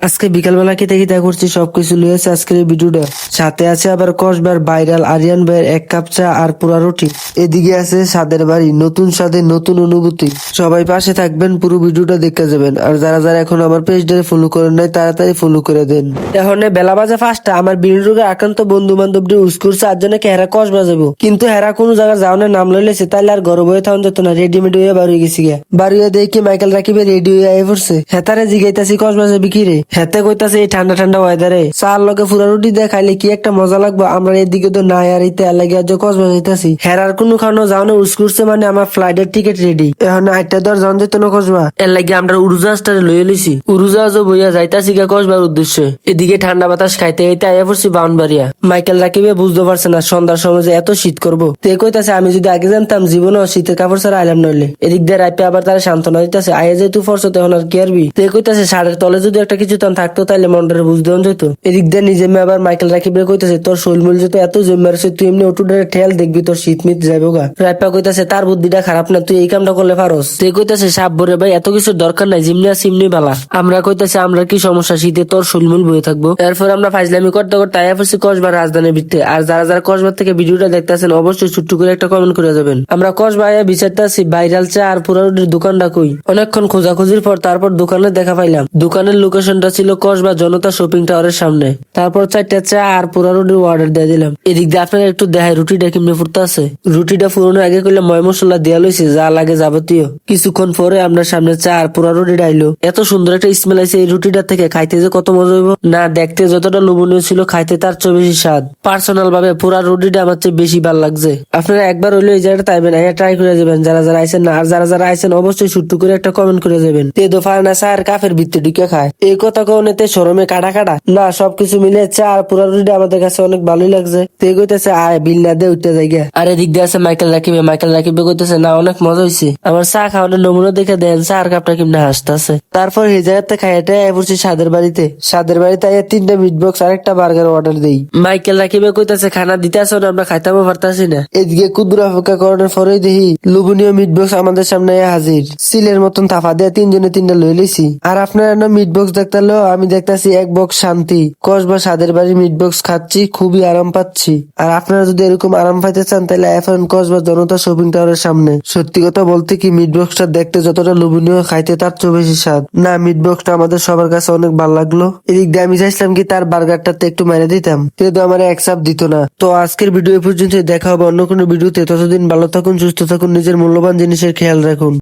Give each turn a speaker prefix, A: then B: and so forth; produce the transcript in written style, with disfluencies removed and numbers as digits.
A: আজকে বিকালবেলা খেতে খেতে করছি সবকিছু লুয়েছে আজকের এই ভিডিওটা। সাথে আছে আবার কসবার ভাইরাল আরিয়ান ভাইয়ের 1 কাপ চা আর পুরা রুটি। এদিকে আছে স্বাদের বাড়ি, নতুন স্বাদের নতুন অনুভূতি। সবাই পাশে থাকবেন, পুরো ভিডিওটা দেখতে যাবেন। আর যারা যারা এখন আমার পেজটাকে ফলো করেন নাই তাড়াতাড়ি ফলো করে দেন। এখন বেলা বাজে 5টা, আমার বিল রোগে আক্রান্ত বন্ধু বান্ধবটি উস্কুরছে আটজনকে হেরা কস বাজাবো, কিন্তু হেরা কোনো জায়গায় যাওয়ার নাম লইলেছে, তাইলে আর ঘর বয়ে থাকুন যেত না। রেডিমেড হয়ে বাড়ি গেছি গিয়া, বাড়ি হয়ে দেখি মাইকেল রাকিবে রেডি হয়ে আই পড়ছে। হেতারে জিগাইতাছি কস বাজাবি কি রে, হেতে কইতাছে এই ঠান্ডা ঠান্ডা ওয়েদারে চার লগে ফুরা রুটি দিয়ে খাইলে কি একটা মজা লাগবে। আমরা এদিকে তো নাই আর ইতে লাগে আজ কস বাজাইতাছি। হেরার কোনো খানো যাওয়ানো উস্কুরছে, মানে আমার ফ্লাইটের টিকিট রেডি। এখন আইটা দর জন যেত না কসবা, এর লাগে আমরা উড়োজাহাজটারে লইয়ে লইছি। উড়োজাহাজও বইয়া যাইতাছি গা কসবার উদ্দেশ্যে। এদিকে ঠান্ডা বাতাস খাইতে খাইতে আইয়া পড়ছি বাউনবাড়িয়া। মাইকেল রাকিবে বুঝতে পারছে না সন্ধ্যার সময় যে এত শীত করবো। তে কইতাছে আমি যদি আগে জানতাম জীবনে শীতের কাপড় ছাড়া আইলাম নইলে। এদিক দিয়ে রাইপে আবার তারা সান্ত্বনা দিতেছে, আইয়া যে তুই ফরছ তখন আর কি আরবি। তে কইতাছে শাড়ির তলে যদি একটা কিছু তখন থাকতো তাইলে মনটারে বুঝতে যেত। এদিক দিয়ে নিজে মেয়ে আবার মাইকেল রাকিবে কইতাছে তোর শৈলমূল যেত এত জমিয়ারছে, তুই এমনি ওটুডারে ঠেল দেখবি তোর শীত মিত যাইব গা। রাইপা কইতাছে তার বুদ্ধিটা খারাপ না, তুই এই কামটা করলে পারস। তে কইতাছে সাপ ভরে ভাই এত কিছু দরকার নাই, জিমনি সিমনি বালা। আমরা কইতাছে আমরা কি সমস্যা, শীতে তোর শৈলমূল বয়ে থাকবো। এরপর আমরা ফাইজলামি করতে করতে আয়া পড়ছি কসবার রাজধানীর ভিত্তে। আর যারা যারা কসবার থেকে ভিডিওটা দেখতেছেন অবশ্যই ছোট্ট করে একটা কমেন্ট করে যাবেন। আমরা কসবা আয়া বিচারতেছি ভাইরাল চা আর পুরা রুটির দোকানটা কই। অনেকক্ষণ খোঁজাখুঁজির পর তারপর দোকানে দেখা পাইলাম। দোকানের লোকেশনটা ছিল কসবা জনতা শপিং টাওয়ারের সামনে। তারপর 4টা চা আর পুরা রুটির অর্ডার দিয়ে দিলাম। এদিক দিয়ে আপনারা একটু দেখায় রুটিটা কেমনে ফুটতে আছে। রুটিটা ফুরানোর আগে করলে ময় মশলা দেওয়া লইছে যা লাগে যাবতীয়। কিছুক্ষণ পরে আমরা সামনে চা আর পুরা রুটিটা আইলো। এত সুন্দর একটা স্মেল আছে এই রুটিটা থেকে, খাইতে যে কত মজা হইব না। দেখতে যতটা লোভনীয় ছিল খাইতে তার চেয়ে বেশি স্বাদ। পার্সোনাল ভাবে পুরা রুটিটা আমার চেয়ে বেশি ভালো লাগছে। আপনারা একবার হইলে এই জায়গাটা তাইবেন, ট্রাই করে যাবেন যারা যারা আইছেন না। আর যারা যারা আইছেন অবশ্যই ছোট্ট করে একটা কমেন্ট করে যাবেন। তে দোফার না চা আর কাফের ভিত্তি ঢুকে খায় এই কথা কওনেতে শরমে কাটা কাটা না। সবকিছু মিলে চা আর পুরা রুটিটা আমাদের কাছে অনেক ভালোই লাগছে। তে কইতেছে আয় বিল না দে উঠতে যাই গা। আর এদিক দিয়ে আছে মাইকেল রাকিবে। মাইকেল রাকিবে কইতেছে না অনেক মজা হইছে, আমার চা খাওয়ানোর নমুনা দেখে দেন চা আর কাপটা কেমনে হাসতেছে। তারপর এই জায়গাতে খাইতে আয় পড়ছি স্বাদের বাড়িতে। স্বাদের বাড়িতে আইয়া 3টা মিট বক্স আর একটা বার্গার অর্ডার দেই। মাইকেল রাকিবে কইতাছে খানা দিতে আসো না, আমরা খাইতামও পারতাছি না। এদিকে কুদুর অপেক্ষা করানোর পরেই দেখি লোভনীয় মিট বক্স আমাদের সামনে হাজির। সিলের মতন তাফা দেয়া 3জনে 3টা লই লইছি। আর আপনারা না মিট বক্স দেখতে আমি দেখতাছি 1 বক্স শান্তি। কসবা স্বাদের বাড়ি মিট বক্স খাচ্ছি, খুবই আরাম পাচ্ছি। আর আপনারা যদি এরকম আরাম পাইতে চান তাহলে এখন কসবা জনতা শপিং টাওয়ারের সামনে। সত্যি কথা বলতে কি মিট বক্সটা দেখতে যতটা লোভনীয় খাইতে তার চেয়ে বেশি স্বাদ না। মিট বক্সটা আমাদের সবার কাছে অনেক ভালো লাগলো। এদিক দিয়ে আমি চাইছিলাম কি তার বার্গারটাতে একটু মেরে দিতাম, কিন্তু আমার 1 চাপ দিত না। তো আজকের ভিডিও পর্যন্ত, দেখা হবে অন্য কোনো ভিডিওতে। ততদিন ভালো থাকুন, সুস্থ থাকুন, নিজের মূল্যবান জিনিসের খেয়াল রাখুন।